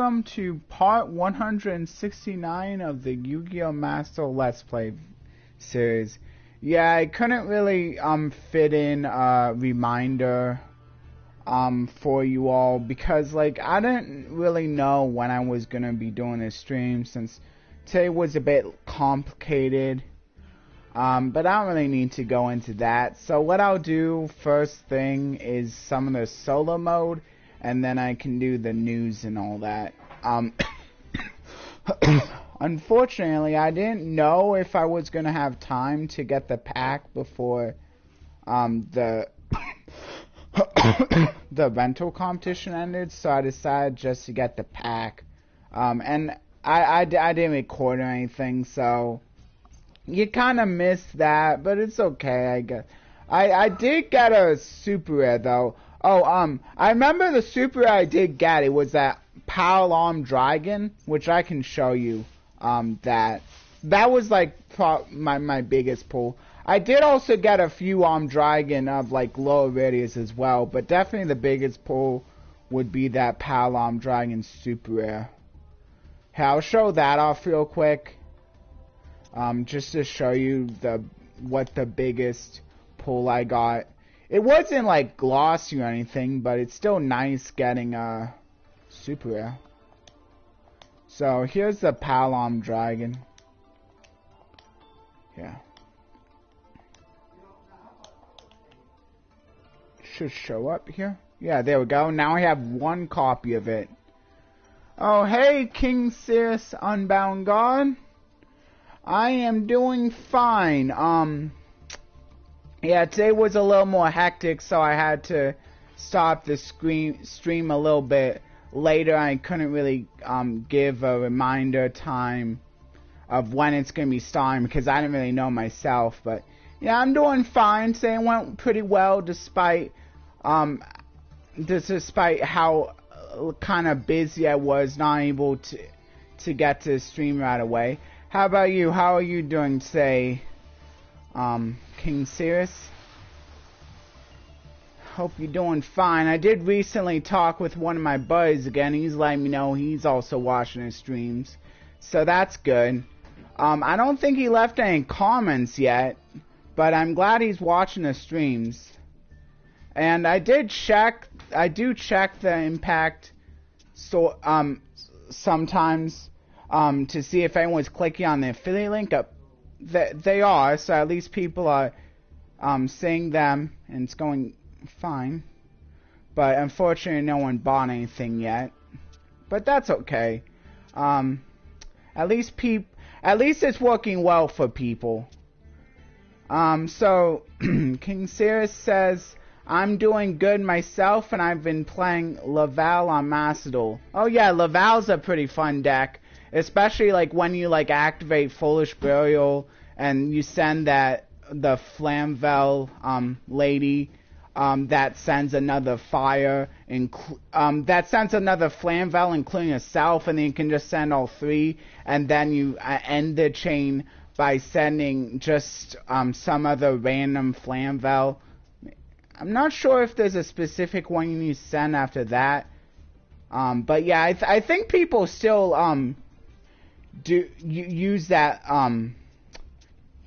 welcome to part 169 of the Yu-Gi-Oh! Master Let's Play series. Yeah, I couldn't really fit in a reminder for you all because like I didn't really know when I was gonna be doing this stream since today was a bit complicated. But I don't really need to go into that. So what I'll do first thing is some of the solo mode, and then I can do the news and all that. Unfortunately, I didn't know if I was gonna have time to get the pack before the the rental competition ended, so I decided just to get the pack. And I didn't record or anything, so you kind of missed that, but it's okay, I guess. I did get a super rare though. Oh, I remember the super rare I did get. It was that Power Arm Dragon, which I can show you. That was like my biggest pull. I did also get a few Dragon of like lower radius as well, but definitely the biggest pull would be that Power Arm Dragon super rare. Hey, I'll show that off real quick. Just to show you what the biggest pull I got. It wasn't like glossy or anything, but it's still nice getting a super rare. So here's the Power Arm Dragon. Yeah. Should show up here. Yeah, there we go. Now I have one copy of it. Oh, hey, King Sirius Unbound God. I am doing fine. Yeah, today was a little more hectic, so I had to stop the stream a little bit later. I couldn't really give a reminder time of when it's going to be starting because I didn't really know myself. But yeah, I'm doing fine. Today went pretty well despite how kind of busy I was, not able to get to the stream right away. How about you? How are you doing today, King Sirius? Hope you're doing fine. I did recently talk with one of my buddies again. He's letting me know he's also watching his streams. So that's good. I don't think he left any comments yet, but I'm glad he's watching the streams. And I do check the impact sometimes. To see if anyone's clicking on the affiliate link up. They are, so at least people are seeing them, and it's going fine. But unfortunately, no one bought anything yet. But that's okay. At least it's working well for people. So King Sirius says, I'm doing good myself, and I've been playing Laval on Macedol. Oh yeah, Laval's a pretty fun deck. Especially like when you like activate Foolish Burial and you send the Flamvel lady that sends another fire that sends another Flamvel including herself, and then you can just send all three, and then you end the chain by sending just some other random Flamvel. I'm not sure if there's a specific one you need to send after that. But yeah, I think people still use that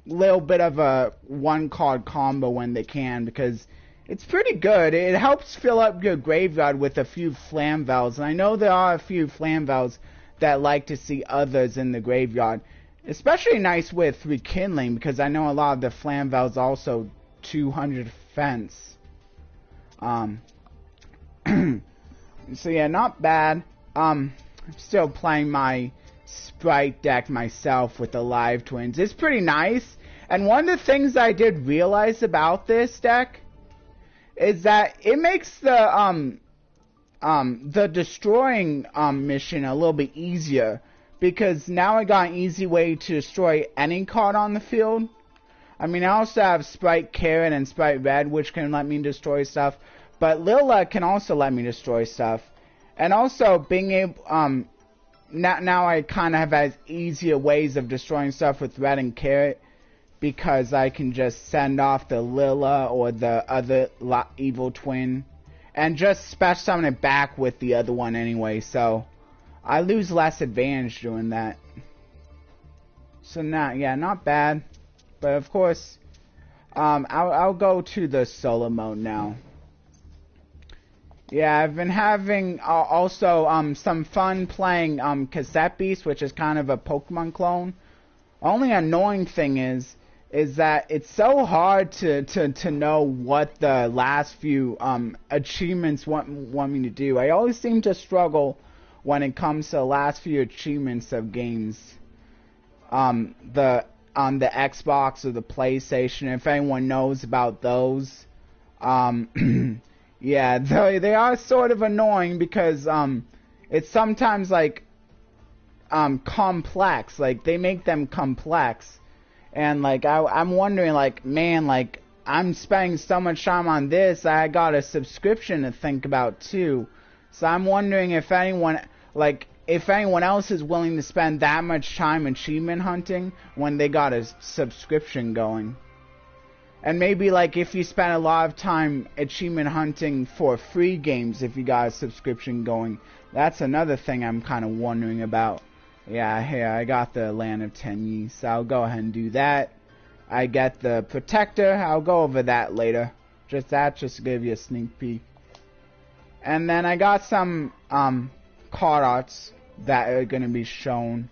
little bit of a one card combo when they can, because it's pretty good. It helps fill up your graveyard with a few Flamvels, and I know there are a few Flamvels that like to see others in the graveyard. Especially nice with Rekindling, because I know a lot of the Flamvels also 200 defense. So yeah, not bad. I'm still playing my Sprite deck myself with the Live Twins. It's pretty nice. And one of the things I did realize about this deck is that it makes the destroying mission a little bit easier, because now I got an easy way to destroy any card on the field. I mean, I also have Sprite Carrot and Sprite Red, which can let me destroy stuff, but Lila can also let me destroy stuff. And also being able now I kind of have as easier ways of destroying stuff with Red and Carrot, because I can just send off the Lila or the other evil twin and just special summon it back with the other one anyway. So I lose less advantage doing that. So not bad. But of course, I'll go to the solo mode now. Yeah, I've been having also some fun playing Cassette Beast, which is kind of a Pokemon clone. Only annoying thing is that it's so hard to know what the last few achievements want me to do. I always seem to struggle when it comes to the last few achievements of games. On the Xbox or the PlayStation, if anyone knows about those. Yeah, they are sort of annoying because it's sometimes like complex. Like they make them complex, and like I'm wondering, like, man, like I'm spending so much time on this, I got a subscription to think about too. So I'm wondering if anyone else is willing to spend that much time achievement hunting when they got a subscription going. And maybe, like, if you spend a lot of time achievement hunting for free games, if you got a subscription going, that's another thing I'm kind of wondering about. Yeah, here, I got the Land of Tenyi, so I'll go ahead and do that. I get the Protector, I'll go over that later. Just to give you a sneak peek. And then I got some, card arts that are going to be shown.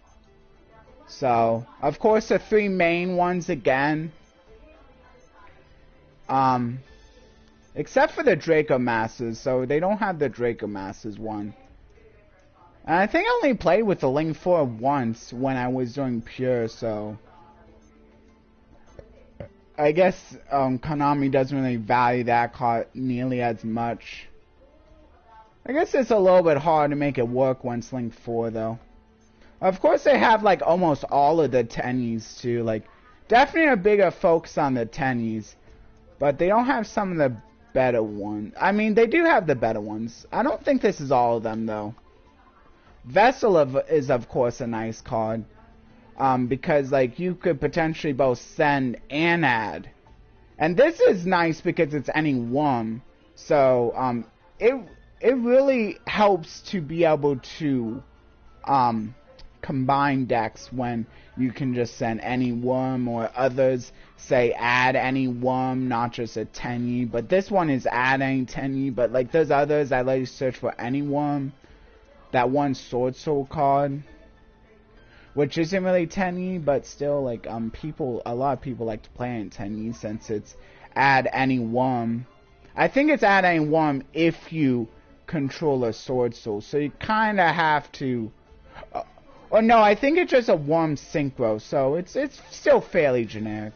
So, of course, the 3 main ones again. Except for the Draco Masters, so they don't have the Draco Masters one. And I think I only played with the Link 4 once when I was doing Pure, so I guess Konami doesn't really value that card nearly as much. I guess it's a little bit hard to make it work once Link 4 though. Of course they have like almost all of the Tenyis too, like definitely a bigger focus on the Tenyis. But they don't have some of the better ones. I mean, they do have the better ones. I don't think this is all of them, though. Vessel is, of course, a nice card. Because, like, you could potentially both send and add. And this is nice because it's any one. So, it really helps to be able to combine decks when you can just send any worm, or others say add any worm, not just a Tenyi. But this one is add any Tenyi, but like there's others I let you search for any worm. That one Sword Soul card, which isn't really Tenyi, but still like a lot of people like to play in Tenyi since it's add any worm. I think it's add any worm if you control a Sword Soul, so you kinda have to or no, I think it's just a worm synchro, so it's still fairly generic.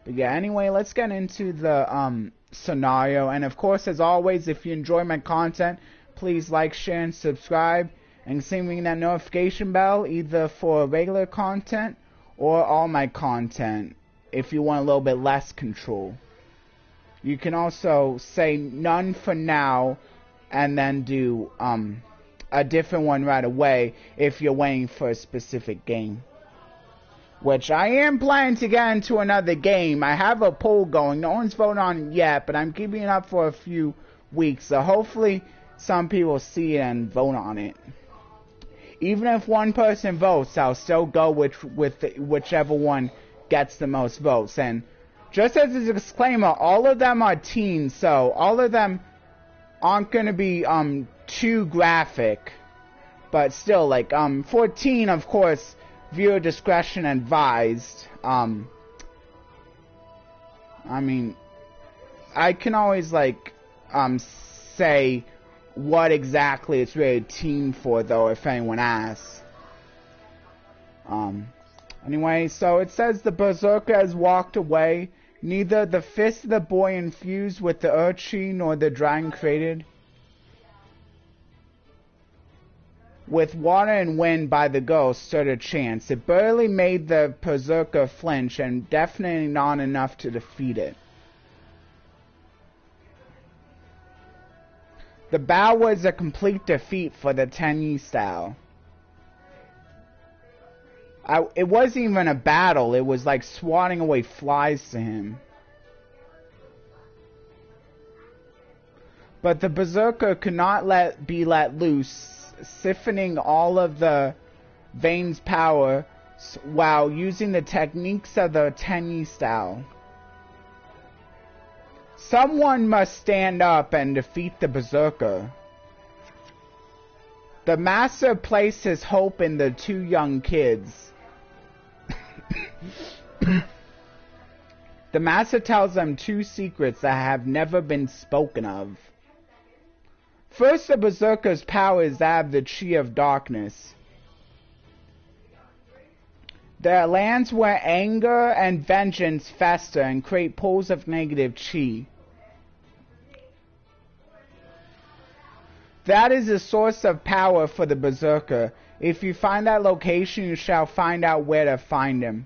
But yeah, anyway, let's get into the scenario. And of course, as always, if you enjoy my content, please like, share, and subscribe. And ring that notification bell either for regular content or all my content if you want a little bit less control. You can also say none for now and then do a different one right away if you're waiting for a specific game. Which I am planning to get into another game. I have a poll going. No one's voted on it yet, but I'm keeping it up for a few weeks. So hopefully some people see it and vote on it. Even if one person votes, I'll still go with whichever one gets the most votes. And just as a disclaimer, all of them are teens, so all of them aren't going to be too graphic, but still, like 14, of course, viewer discretion advised. I mean, I can always like say what exactly it's rated teen for, though, if anyone asks. Anyway, so it says the Berserker has walked away. Neither the fist of the boy infused with the Urchi nor the dragon created with water and wind by the ghost stood a chance. It barely made the Berserker flinch, and definitely not enough to defeat it. The battle was a complete defeat for the Tenyi style. It wasn't even a battle, it was like swatting away flies to him. But the Berserker could not be let loose siphoning all of the Vayne's power while using the techniques of the Tenyi style. Someone must stand up and defeat the Berserker. The master placed his hope in the two young kids. The master tells them two secrets that have never been spoken of. First, the Berserker's power is that of the Chi of Darkness. There are lands where anger and vengeance fester and create pools of negative Chi. That is the source of power for the Berserker. If you find that location, you shall find out where to find him.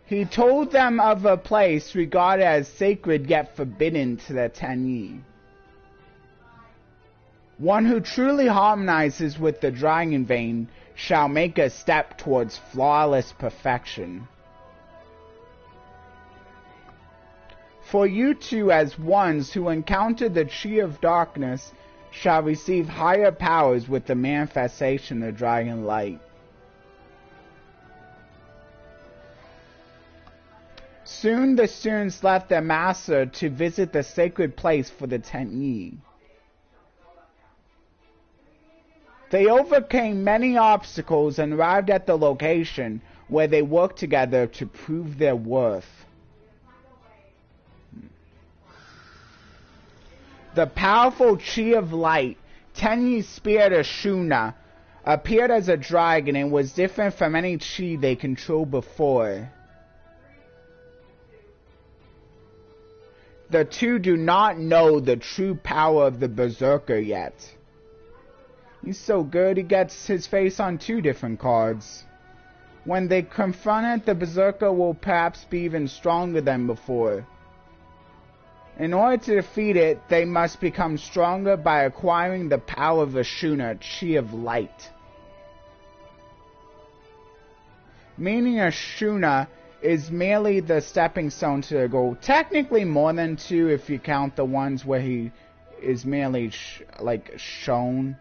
He told them of a place regarded as sacred yet forbidden to the Tenyi. One who truly harmonizes with the Dragon Vein shall make a step towards flawless perfection. For you two, as ones who encounter the Chi of Darkness, shall receive higher powers with the manifestation of Dragon Light. Soon the students left their master to visit the sacred place for the Tenyi. They overcame many obstacles and arrived at the location where they worked together to prove their worth. The powerful Chi of Light, Tenyi's spirit Ashuna, appeared as a dragon and was different from any Chi they controlled before. The two do not know the true power of the Berserker yet. He's so good he gets his face on two different cards. When they confront it, the Berserker will perhaps be even stronger than before. In order to defeat it, they must become stronger by acquiring the power of Ashuna, Chi of Light. Meaning Ashuna is merely the stepping stone to the goal. Technically more than two if you count the ones where he is merely shown.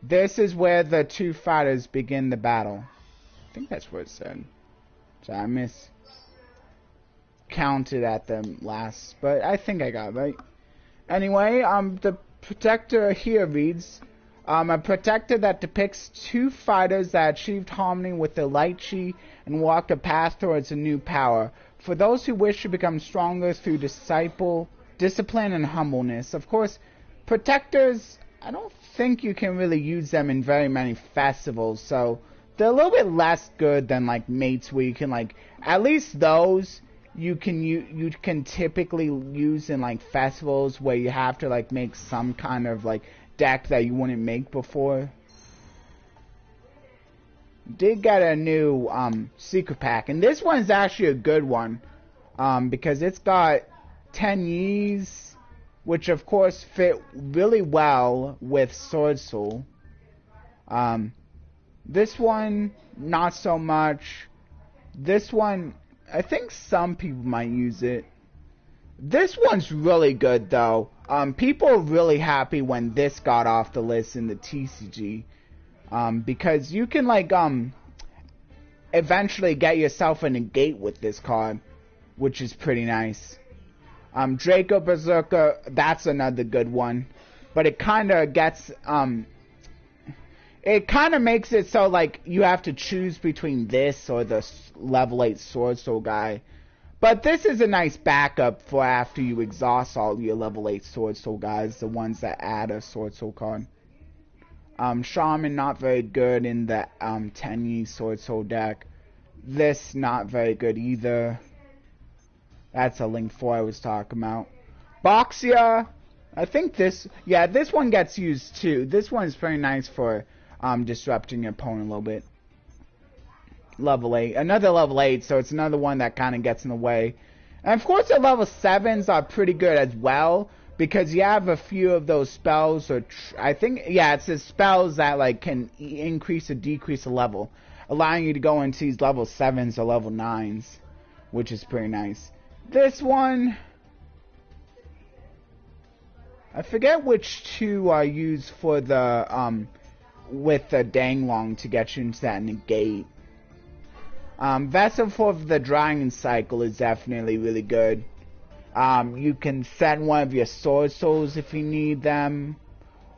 This is where the two fighters begin the battle. I think that's what it said. So I miscounted at the last, but I think I got it right. Anyway, the protector here reads, a protector that depicts two fighters that achieved harmony with the light chi and walked a path towards a new power. For those who wish to become stronger through discipline and humbleness. Of course, protectors, I don't think you can really use them in very many festivals, so they're a little bit less good than like mates where you can at least those you can typically use in like festivals where you have to make some kind of deck that you wouldn't make before. Did get a new secret pack, and this one's actually a good one because it's got 10 Ys, which of course fit really well with Sword Soul. This one not so much. This one I think some people might use it. This one's really good though. People are really happy when this got off the list in the TCG. Because you can eventually get yourself a negate with this card, which is pretty nice. Draco Berserker, that's another good one. But it kinda gets it kinda makes it so you have to choose between this or the level 8 Sword Soul guy. But this is a nice backup for after you exhaust all your level 8 Sword Soul guys, the ones that add a Sword Soul card. Shaman not very good in the Tenyi Sword Soul deck. This not very good either. That's a Link 4 I was talking about. Boxia, I think this one gets used too. This one is very nice for disrupting your opponent a little bit. Level 8, another level 8, so it's another one that kind of gets in the way. And of course the level 7s are pretty good as well, because you have a few of those spells, or I think, yeah, it says spells that can increase or decrease a level, allowing you to go into these level 7s or level 9s, which is pretty nice. This one, I forget which two are used for the, with the Danglong to get you into that negate. Vessel for the Dragon Cycle is definitely really good. You can send one of your Sword Souls if you need them.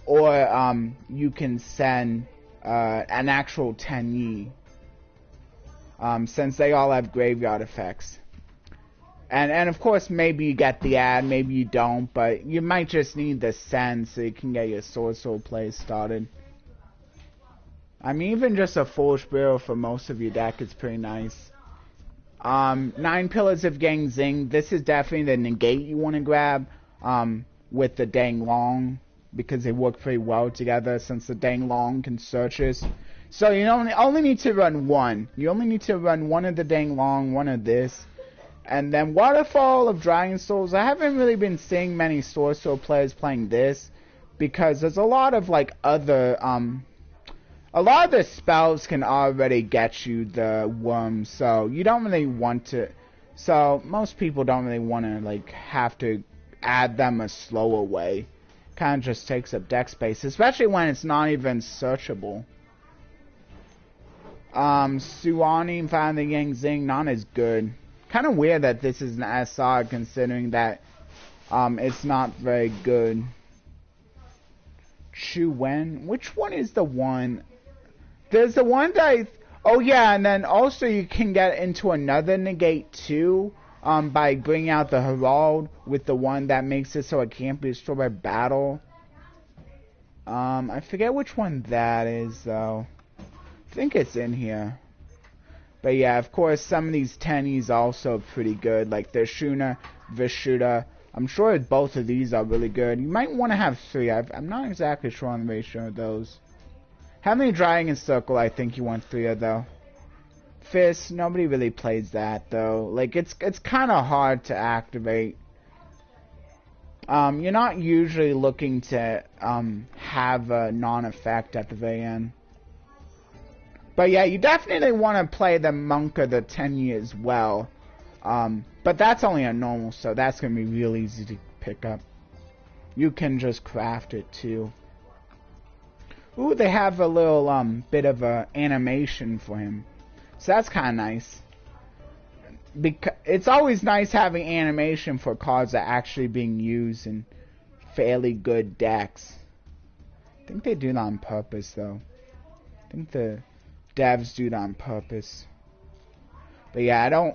Or, you can send, an actual Tenyi. Since they all have graveyard effects. And of course, maybe you get the ad, maybe you don't, but you might just need the send so you can get your Sword Soul play started. I mean, even just a Foolish Barrel for most of your deck is pretty nice. 9 Pillars of Gangzing. This is definitely the negate you want to grab, with the Danglong, because they work pretty well together since the Danglong can searches. So you only need to run one. You only need to run one of the Danglong, one of this. And then Waterfall of Dragon Souls. I haven't really been seeing many Sword Soul players playing this, because there's a lot of like other, a lot of the spells can already get you the worms, so you don't really want to, so most people don't really want to like have to add them a slower way. Kind of just takes up deck space, especially when it's not even searchable. Suwani found the Yangzing, not as good. Kind of weird that this is an SR considering that it's not very good. Chu Wen, which one is the one? There's the one that oh yeah, and then also you can get into another negate too, by bringing out the Herald with the one that makes it so it can't be destroyed by battle. I forget which one that is though. I think it's in here. But yeah, of course, some of these Tennies also pretty good, like the Shuna, Vishuddha. I'm sure both of these are really good. You might want to have 3. I'm not exactly sure on the ratio of those. Heavenly Dragon Circle, I think you want 3 of though. Fist, nobody really plays that though. Like it's kind of hard to activate. You're not usually looking to have a non-effect at the very end. But yeah, you definitely want to play the Monk or the Tenyi as well. But that's only a normal, so that's going to be real easy to pick up. You can just craft it too. Ooh, they have a little bit of a animation for him. So that's kind of nice. Because it's always nice having animation for cards that are actually being used in fairly good decks. I think they do that on purpose though. I think the devs do that on purpose. But yeah, I don't...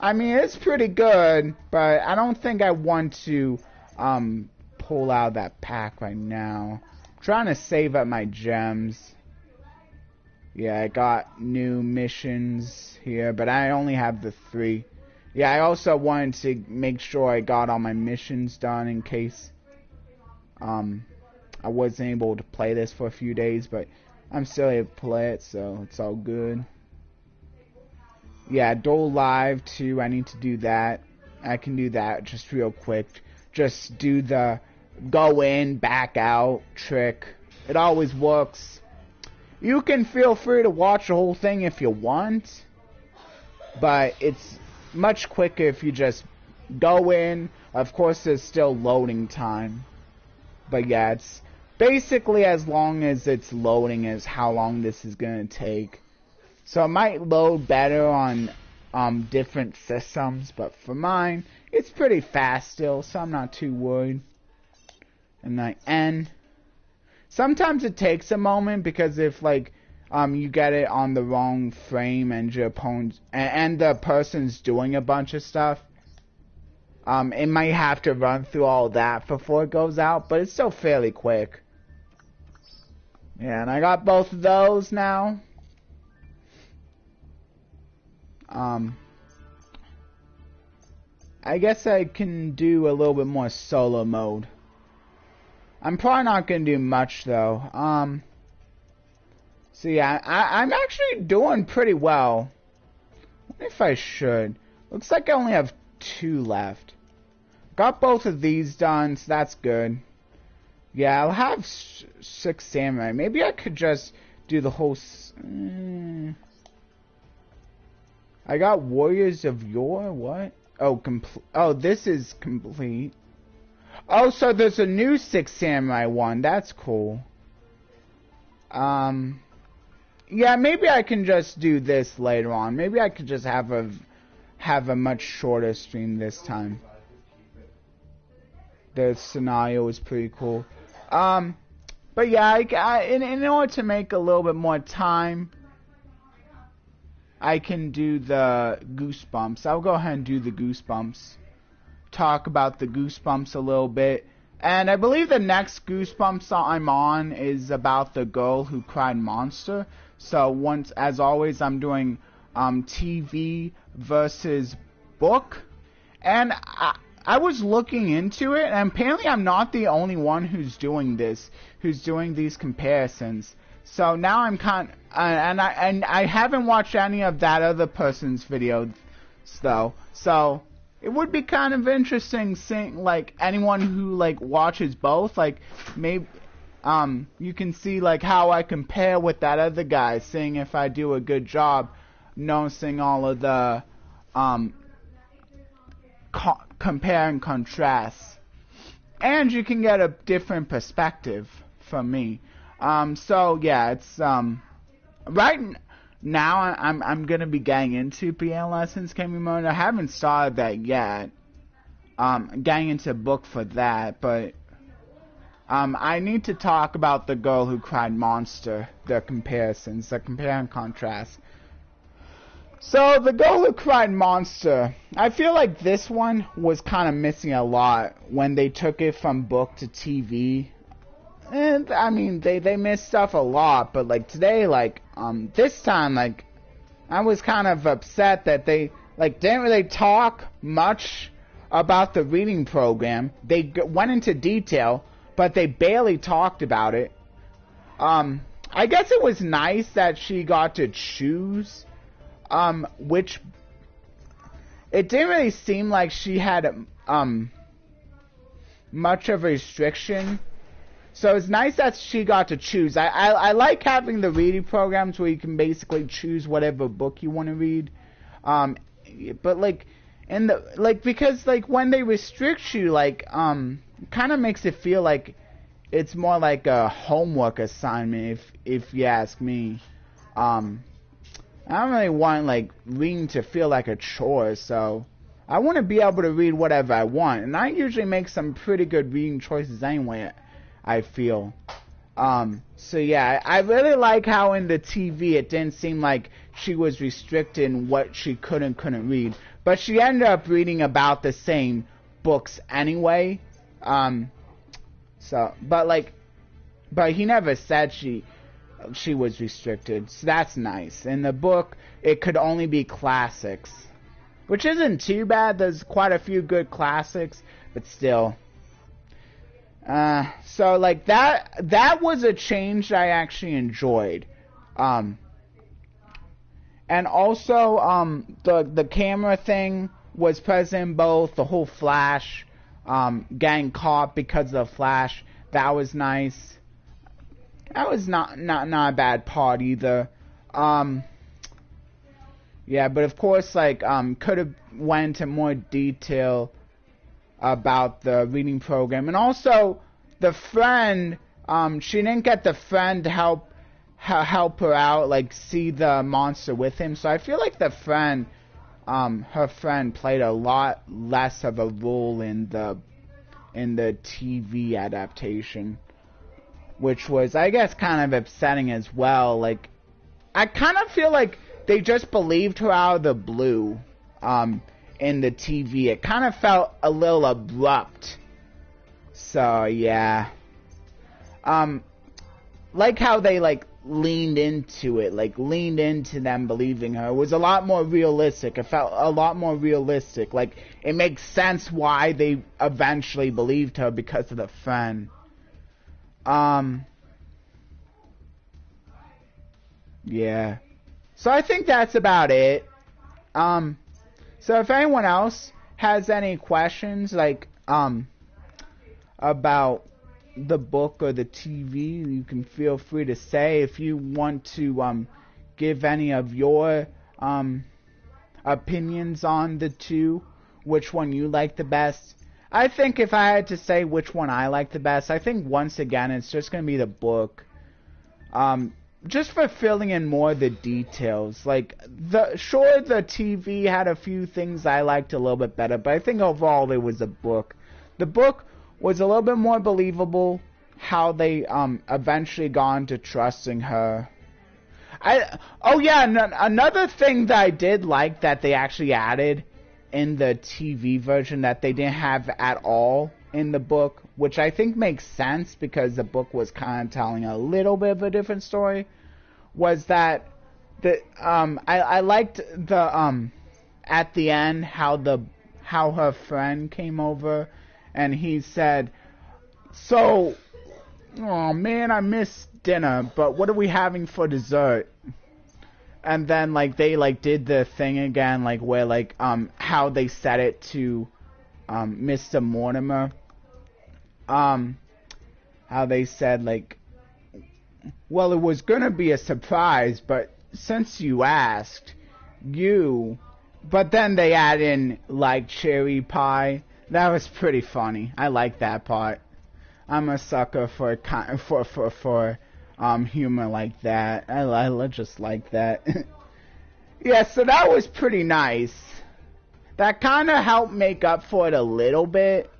I mean, it's pretty good, but I don't think I want to pull out that pack right now. I'm trying to save up my gems. Yeah, I got new missions here, but I only have the 3. Yeah, I also wanted to make sure I got all my missions done in case I wasn't able to play this for a few days, but I'm still able to play it, so it's all good. Yeah, Duel Live too, I need to do that. I can do that just real quick. Just do the go in, back out trick. It always works. You can feel free to watch the whole thing if you want, but it's much quicker if you just go in. Of course, there's still loading time, but yeah, it's basically as long as it's loading is how long this is going to take. So it might load better on different systems, but for mine, it's pretty fast still, so I'm not too worried. And I end. Sometimes it takes a moment because if like you get it on the wrong frame and your opponent and the person's doing a bunch of stuff, it might have to run through all that before it goes out, but it's still fairly quick. Yeah, and I got both of those now. I guess I can do a little bit more solo mode. I'm probably not going to do much though. So yeah, I'm actually doing pretty well. I wonder if I should. Looks like I only have 2 left. Got both of these done, so that's good. Yeah, I'll have 6 samurai. Maybe I could just do the whole... I got Warriors of Yore, what? Oh, oh, this is complete. Oh, so there's a new Six Samurai one. That's cool. Yeah, maybe I can just do this later on. Maybe I could just have a much shorter stream this time. The scenario was pretty cool. But yeah, in order to make a little bit more time, I can do the Goosebumps. I'll go ahead and do the Goosebumps. Talk about the Goosebumps a little bit. And I believe the next Goosebumps I'm on is about the girl who cried monster. So as always, I'm doing TV versus book. And I was looking into it, and apparently I'm not the only one who's doing this, who's doing these comparisons. So now I'm and I haven't watched any of that other person's videos though. So it would be kind of interesting seeing, like, anyone who, like, watches both, like, maybe you can see, like, how I compare with that other guy, seeing if I do a good job noticing all of the compare and contrast, and you can get a different perspective from me. So yeah, it's right now I'm gonna be getting into piano lessons, gaming mode. I haven't started that yet. Getting into a book for that, but I need to talk about the girl who cried monster, the comparisons, the compare and contrast. So, the girl who cried monster, I feel like this one was kind of missing a lot when they took it from book to TV. And, I mean, they missed stuff a lot, but, like, today, like, this time, like, I was kind of upset that they, like, didn't really talk much about the reading program. They went into detail, but they barely talked about it. I guess it was nice that she got to choose which it didn't really seem like she had much of a restriction, so it's nice that she got to choose. I like having the reading programs where you can basically choose whatever book you want to read, but like because like when they restrict you, like kind of makes it feel like it's more like a homework assignment, if you ask me. I don't really want, like, reading to feel like a chore, so I want to be able to read whatever I want, and I usually make some pretty good reading choices anyway, I feel. So yeah, I really like how in the TV it didn't seem like she was restricting what she could and couldn't read, but she ended up reading about the same books anyway. But he never said she was restricted, so that's nice. In the book, it could only be classics, which isn't too bad. There's quite a few good classics, but still. So like that was a change I actually enjoyed. And also the camera thing was present in both. The whole flash, getting caught because of the flash, that was nice. That was not a bad part either. Yeah, but of course, like, could have went into more detail about the reading program, and also the friend. She didn't get the friend to help her out, like, see the monster with him. So I feel like the friend, her friend, played a lot less of a role in the TV adaptation, which was, I guess, kind of upsetting as well. Like, I kind of feel like they just believed her out of the blue, in the TV. It kind of felt a little abrupt. So, yeah. Like how they, like, leaned into it, like, leaned into them believing her. It was a lot more realistic. It felt a lot more realistic. Like, it makes sense why they eventually believed her because of the friend. Yeah. So I think that's about it. So if anyone else has any questions, like, about the book or the TV, you can feel free to say. If you want to, give any of your, opinions on the two, which one you like the best, I think if I had to say which one I like the best, I think once again it's just gonna be the book. Just for filling in more of the details. Like, the TV had a few things I liked a little bit better, but I think overall it was the book. The book was a little bit more believable, how they eventually got into trusting her. Oh yeah, another thing that I did like that they actually added in the TV version that they didn't have at all in the book, which I think makes sense because the book was kind of telling a little bit of a different story, was that I liked the at the end how her friend came over and he said, "So, oh man, I missed dinner, but what are we having for dessert?" And then like they like did the thing again, like where like how they said it to Mr. Mortimer. How they said like, well, it was gonna be a surprise, but since you asked, but then they add in like cherry pie. That was pretty funny. I like that part. I'm a sucker for humor like that. I just like that. Yeah, so that was pretty nice. That kind of helped make up for it a little bit.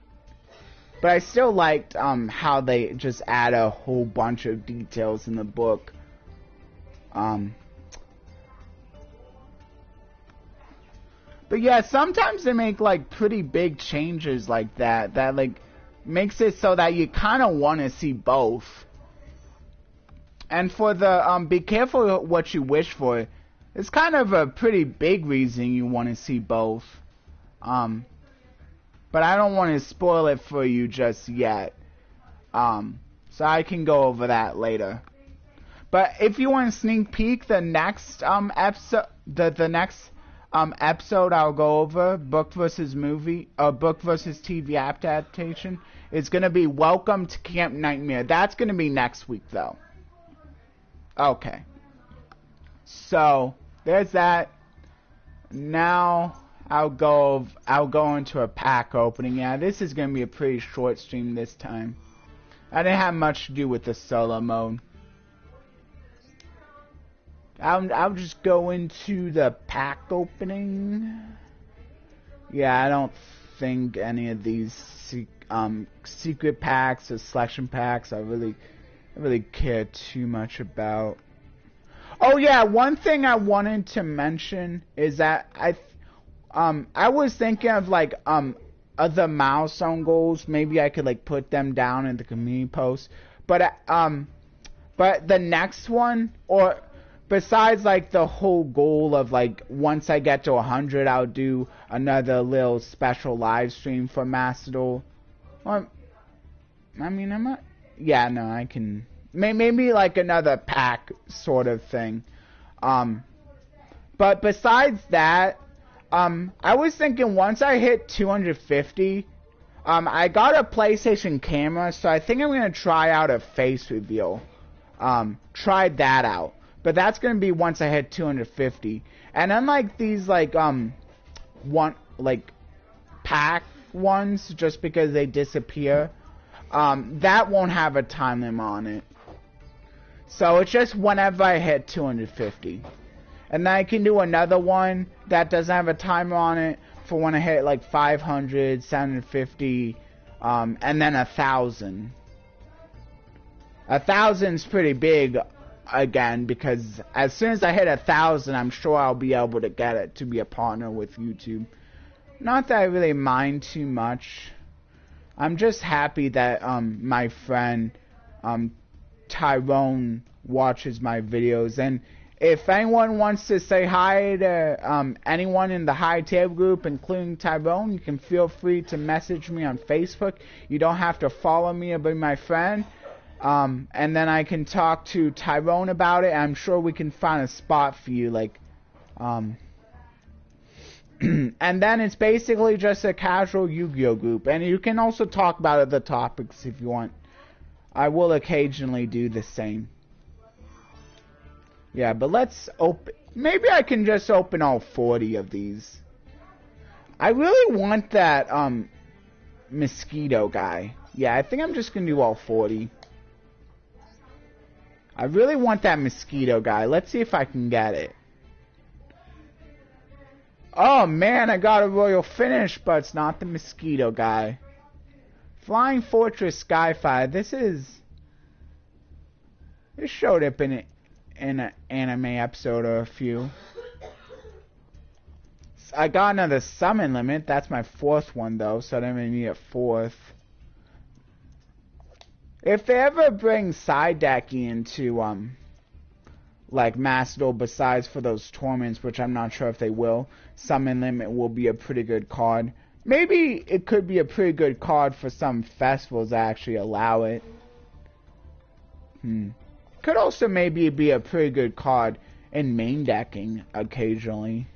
But I still liked how they just add a whole bunch of details in the book. But yeah, sometimes they make like pretty big changes like that. That like makes it so that you kind of want to see both. And for the be careful what you wish for, it's kind of a pretty big reason you want to see both. But I don't want to spoil it for you just yet. So I can go over that later. But if you want to sneak peek the next episode, the next episode I'll go over, book versus movie, book versus TV adaptation, is gonna be Welcome to Camp Nightmare. That's gonna be next week though. Okay. So there's that. Now I'll go into a pack opening. Yeah, this is gonna be a pretty short stream this time. I didn't have much to do with the solo mode. I'll just go into the pack opening. Yeah, I don't think any of these secret packs or selection packs I really care too much about. Oh yeah, one thing I wanted to mention is that I was thinking of like other milestone goals. Maybe I could like put them down in the community post. But the next one, or besides like the whole goal of like once I get to 100, I'll do another little special live stream for Mastodon. Or, I mean, I'm not. Yeah, no, I can. Maybe like another pack sort of thing. But besides that, I was thinking once I hit 250, I got a PlayStation camera, so I think I'm gonna try out a face reveal. Try that out. But that's gonna be once I hit 250. And unlike these like pack ones, just because they disappear, that won't have a time limit on it. So it's just whenever I hit 250. And then I can do another one that doesn't have a timer on it for when I hit like 500, 750, and then 1,000. 1,000's pretty big again, because as soon as I hit 1,000, I'm sure I'll be able to get it to be a partner with YouTube. Not that I really mind too much. I'm just happy that my friend Tyrone watches my videos, and if anyone wants to say hi to anyone in the High Table group, including Tyrone, you can feel free to message me on Facebook. You don't have to follow me or be my friend. And then I can talk to Tyrone about it. I'm sure we can find a spot for you, like, and then it's basically just a casual Yu-Gi-Oh group. And you can also talk about other topics if you want. I will occasionally do the same. Yeah, but let's open. Maybe I can just open all 40 of these. I really want that mosquito guy. Yeah, I think I'm just gonna do all 40. I really want that mosquito guy. Let's see if I can get it. Oh man, I got a royal finish, but it's not the mosquito guy. Flying Fortress Skyfire. This showed up in an anime episode or a few. I got another summon limit. That's my 4th one though, so then we need a 4th. If they ever bring side decking into like Master Duel besides for those tournaments, which I'm not sure if they will, summon limit will be a pretty good card. Maybe it could be a pretty good card for some festivals that actually allow it. Could also maybe be a pretty good card in main decking occasionally.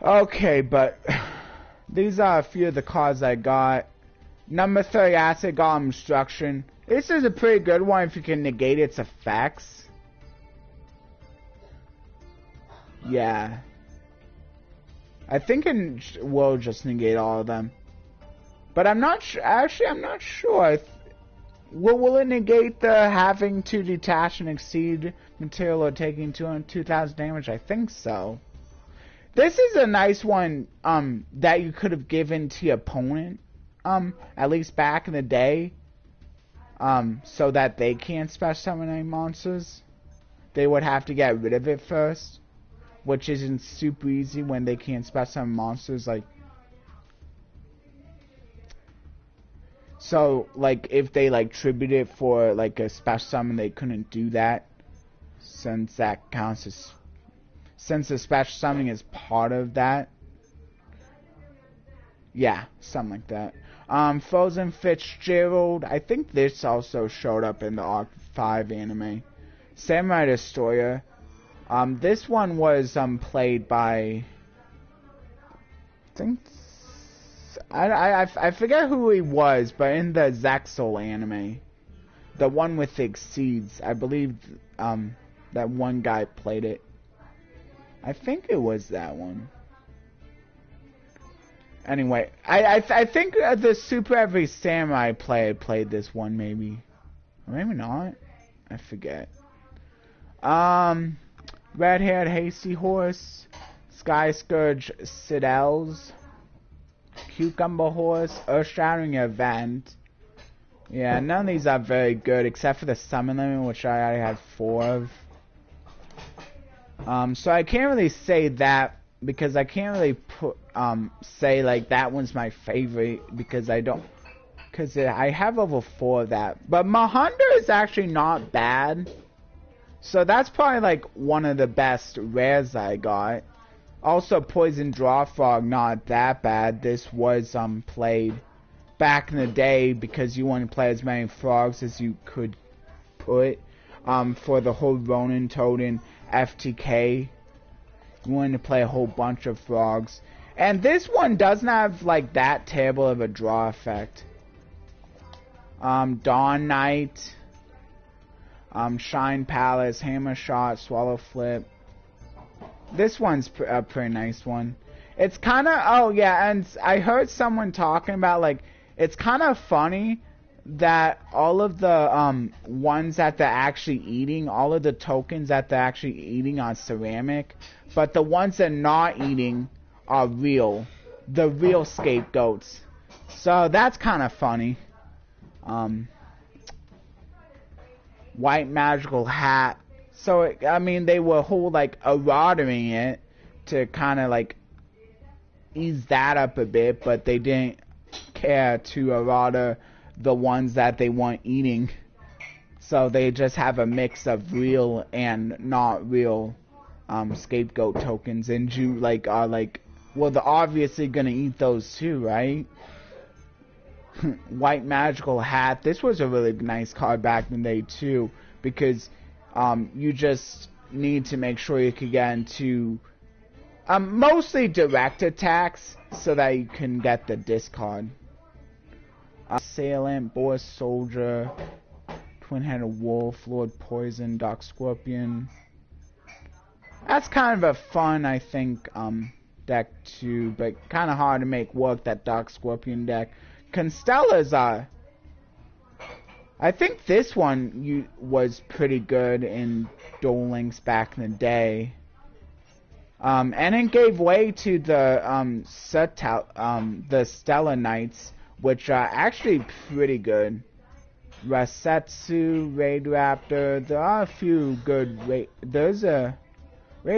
Okay, but these are a few of the cards I got. Number 30 Acid Golem Instruction. This is a pretty good one if you can negate its effects. Yeah. I think it will just negate all of them. But I'm not sure. Actually, I'm not sure. Will it negate the having to detach and exceed material or taking 2,000 damage? I think so. This is a nice one that you could have given to your opponent, at least back in the day, so that they can't special summon any monsters. They would have to get rid of it first, which isn't super easy when they can't special summon monsters. Like, so like if they like tribute it for like a special summon, they couldn't do that since that counts as. Since the special summoning is part of that. Yeah, something like that. Frozen Fitzgerald. I think this also showed up in the Arc 5 anime. Samurai Destroyer. This one was played by... I forget who he was, but in the Zaxxel anime. The one with Exceeds. I believe that one guy played it. I think it was that one. Anyway, I think the Super Heavy Samurai player played this one, maybe. Or maybe not. I forget. Red-haired Hasty Horse. Sky Scourge Citadels. Cucumber Horse. Earth-shattering Event. Yeah, none of these are very good, except for the Summon Limit, which I already had 4 of. So I can't really say that because I can't really say like that one's my favorite because I don't, because I have over 4 of that. But Mahunda is actually not bad, so that's probably like one of the best rares I got. Also, Poison Draw Frog, not that bad. This was played back in the day because you want to play as many frogs as you could put for the whole Ronin Totem FTK. You wanted to play a whole bunch of frogs. And this one doesn't have like that terrible of a draw effect. Dawn Knight, Shine Palace, Hammer Shot, Swallow Flip. This one's a pretty nice one. It's kind of, oh yeah, and I heard someone talking about like, it's kind of funny that all of the ones that they're actually eating, all of the tokens that they're actually eating are ceramic, but the ones they're not eating are real, the real scapegoats. So that's kind of funny. White Magical Hat. So I mean, they were whole like eroding it to kind of like ease that up a bit, but they didn't care to errata the ones that they weren't eating, so they just have a mix of real and not real scapegoat tokens, and you like are like, well, they're obviously gonna eat those too, right? White Magical Hat. This was a really nice card back in the day too, because you just need to make sure you can get into mostly direct attacks so that you can get the discard. Assailant, Boar Soldier, Twin-Headed Wolf, Lord Poison, Dark Scorpion. That's kind of a fun, I think, deck too, but kind of hard to make work, that Dark Scorpion deck. Constella's I think this one was pretty good in Duel Links back in the day. And it gave way to the Stella Knights, which are actually pretty good. Rasetsu, Raid Raptor, there are a few good Raid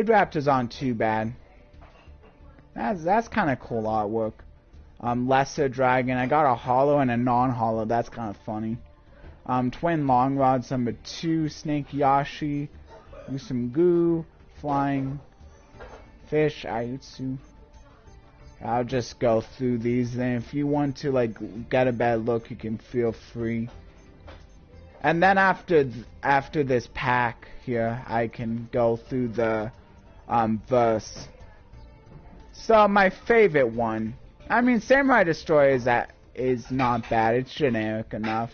Raptors aren't too bad. That's kind of cool artwork. Lesser Dragon, I got a holo and a non-holo, that's kind of funny. Twin Long Rods, number 2, Snake Yashi, Usamgu, Flying Fish, Ayutsu. I'll just go through these, and if you want to like get a bad look, you can feel free. And then after this pack here, I can go through the verse. So my favorite one, I mean, Samurai Destroyer is not bad. It's generic enough.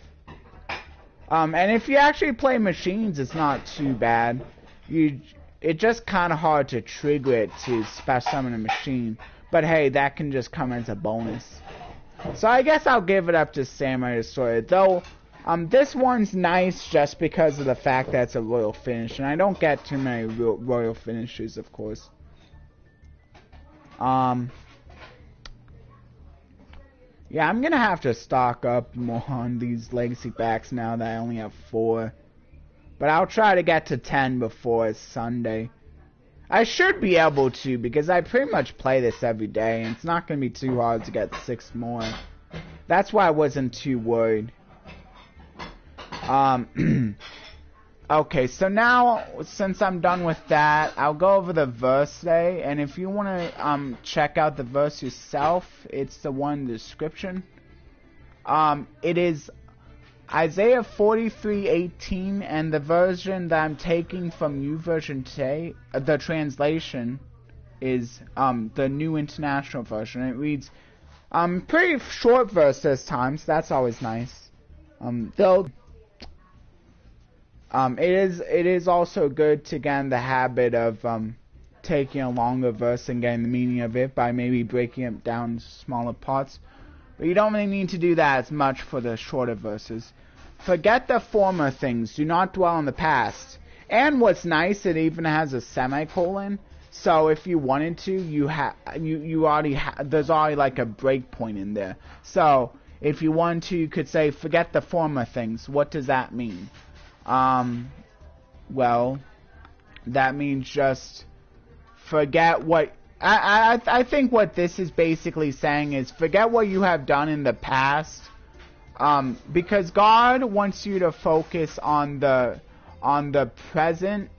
And if you actually play machines, it's not too bad. It's just kind of hard to trigger it to special summon a machine. But hey, that can just come as a bonus. So I guess I'll give it up to Samurai Destroyer. Though, this one's nice just because of the fact that it's a royal finish. And I don't get too many royal finishes, of course. Yeah, I'm gonna have to stock up more on these legacy packs now that I only have 4. But I'll try to get to 10 before Sunday. I should be able to, because I pretty much play this every day, and it's not gonna be too hard to get 6 more. That's why I wasn't too worried. Okay, so now, since I'm done with that, I'll go over the verse today, and if you want to check out the verse yourself, it's the one in the description. It is Isaiah 43:18, and the version that I'm taking from YouVersion today, the translation, is the New International Version. It reads, pretty short verse this time, so that's always nice. Though it is also good to get in the habit of taking a longer verse and getting the meaning of it by maybe breaking it down into smaller parts. But you don't really need to do that as much for the shorter verses. Forget the former things. Do not dwell on the past. And what's nice, it even has a semicolon. So if you wanted to, you already there's already like a break point in there. So if you want to, you could say, forget the former things. What does that mean? Well, that means just forget what I think what this is basically saying is forget what you have done in the past, because God wants you to focus on the present,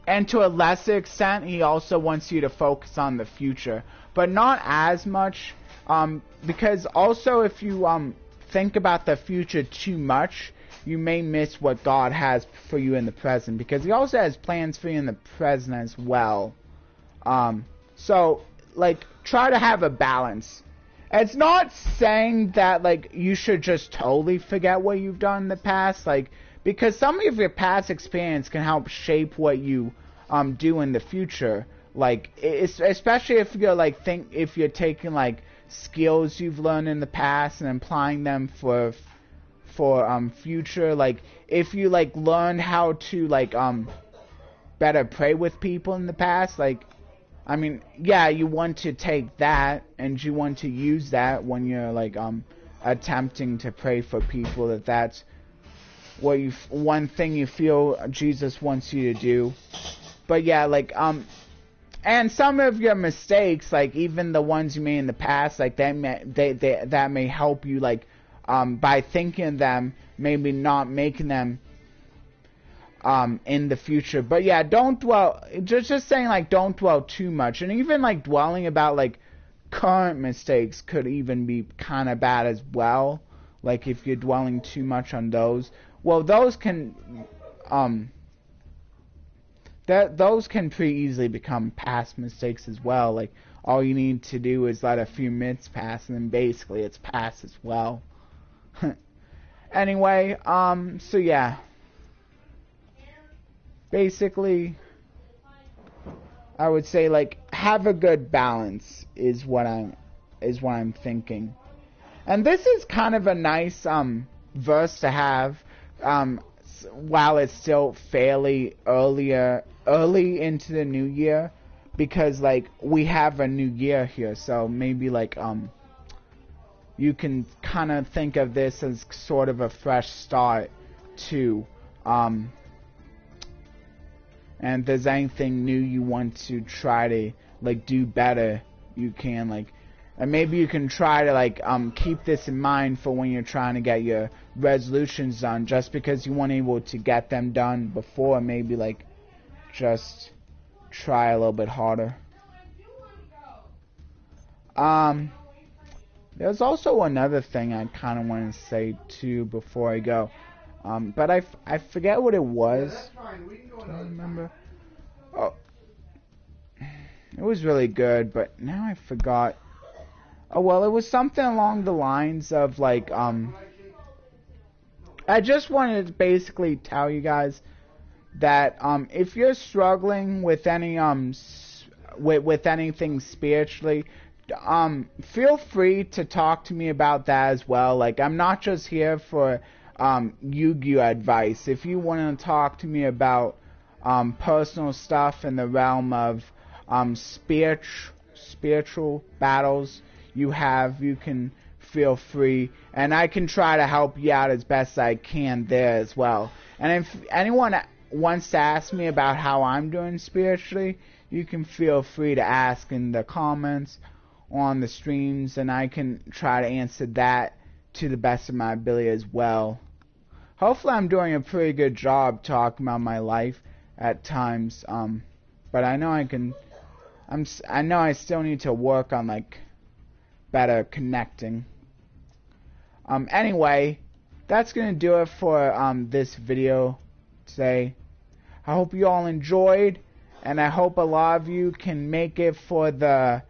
and to a lesser extent He also wants you to focus on the future, but not as much, because also if you think about the future too much, you may miss what God has for you in the present, because He also has plans for you in the present as well. So, like, try to have a balance. It's not saying that, like, you should just totally forget what you've done in the past, like, because some of your past experience can help shape what you do in the future. Like, especially if you're, like, if you're taking, like, skills you've learned in the past and applying them for future, like if you like learned how to like better pray with people in the past, like I mean, yeah, you want to take that and you want to use that when you're like attempting to pray for people, that's what one thing you feel Jesus wants you to do. But yeah, like and some of your mistakes, like even the ones you made in the past, like that may help you, like by thinking of them, maybe not making them in the future. But yeah, don't dwell, just saying, like, don't dwell too much. And even like dwelling about like current mistakes could even be kind of bad as well. Like if you're dwelling too much on those, well, those can pretty easily become past mistakes as well. Like all you need to do is let a few minutes pass and then basically it's past as well. Anyway, so yeah, basically I would say, like, have a good balance is what I'm thinking. And this is kind of a nice verse to have while it's still fairly early into the new year, because like we have a new year here, so maybe like you can kind of think of this as sort of a fresh start too. And if there's anything new you want to try to like do better, you can like, and maybe you can try to like keep this in mind for when you're trying to get your resolutions done. Just because you weren't able to get them done before, maybe like just try a little bit harder. There's also another thing I kind of want to say too before I go, but I forget what it was. Do I remember? Oh, it was really good, but now I forgot. Oh well, it was something along the lines of like I just wanted to basically tell you guys that if you're struggling with any with anything spiritually, feel free to talk to me about that as well. Like, I'm not just here for Yu-Gi-Oh advice. If you want to talk to me about personal stuff in the realm of spiritual battles you can feel free, and I can try to help you out as best I can there as well. And if anyone wants to ask me about how I'm doing spiritually, you can feel free to ask in the comments on the streams, and I can try to answer that to the best of my ability as well. Hopefully I'm doing a pretty good job talking about my life at times, but I know I know I still need to work on like better connecting. Anyway, that's gonna do it for this video today. I hope you all enjoyed, and I hope a lot of you can make it for the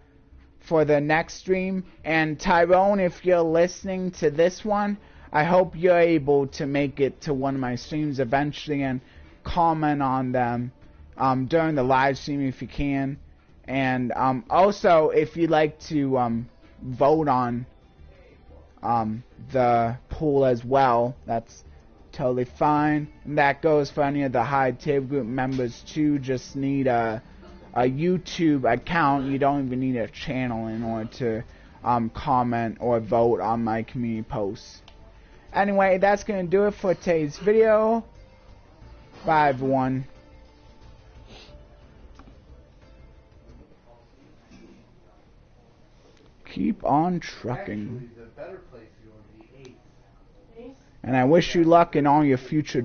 next stream. And Tyrone, if you're listening to this one, I hope you're able to make it to one of my streams eventually and comment on them during the live stream if you can. And also, if you'd like to vote on the pool as well, that's totally fine. And that goes for any of the high table group members too. Just need a YouTube account. You don't even need a channel in order to comment or vote on my community posts. Anyway, that's gonna do it for today's video. Bye everyone. Keep on trucking. And I wish you luck in all your future